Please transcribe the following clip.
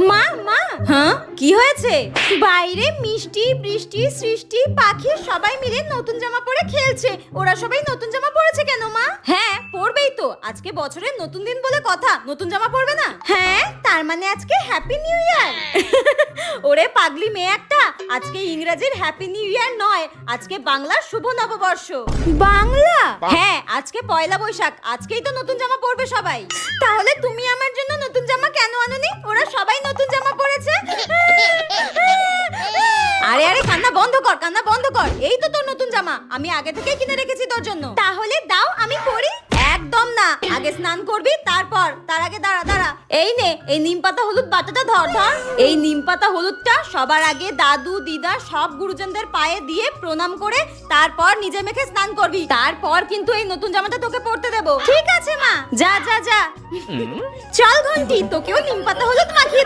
মা মা, হ্যাঁ কি হয়েছে? বাইরে মিষ্টি বৃষ্টি সৃষ্টি পাখি সবাই মিলে নতুন জামা পরে খেলছে। ওরা সবাই নতুন জামা পরেছে কেন মা? হ্যাঁ পরবেই তো, আজকে বছরের নতুন দিন বলে কথা, নতুন জামা পরবে না? হ্যাঁ তার মানে আজকে হ্যাপি নিউ ইয়ার। ওরে পাগলি মেয়ে একটা, আজকে ইংরেজির হ্যাপি নিউ ইয়ার নয়, আজকে বাংলার শুভ নববর্ষ। বাংলা? হ্যাঁ আজকে পয়লা বৈশাখ, আজকেই তো নতুন জামা পরবে সবাই। তাহলে তুমি আমার জন্য নতুন জামা কেন আনোনি? ওরা সবাই নতুন জামা পরেছে। আরে আরে কান্না বন্ধ কর, কান্না বন্ধ কর। এই তো তোর নতুন জামা, আমি আগে থেকেই কিনে রেখেছি তোর জন্য। তাহলে দাও আমি পরি। একদম না, আগে স্নান করবি তারপর। তার আগে দাঁড়া দাঁড়া, এই নে এই নিম পাতা হলুদ বাটাটা ধর ধর। এই নিম পাতা হলুদটা সবার আগে দাদু দিদা সব গুরুজনদের পায়ে দিয়ে প্রণাম করে তারপর নিজে মেখে স্নান করবি। তারপর কিন্তু এই নতুন জামাটা তোকে পরতে দেবো। ঠিক আছে মা, যা যা যা। চল ঘন্টি, তোকেও নিম পাতা হলুদ মাখিয়ে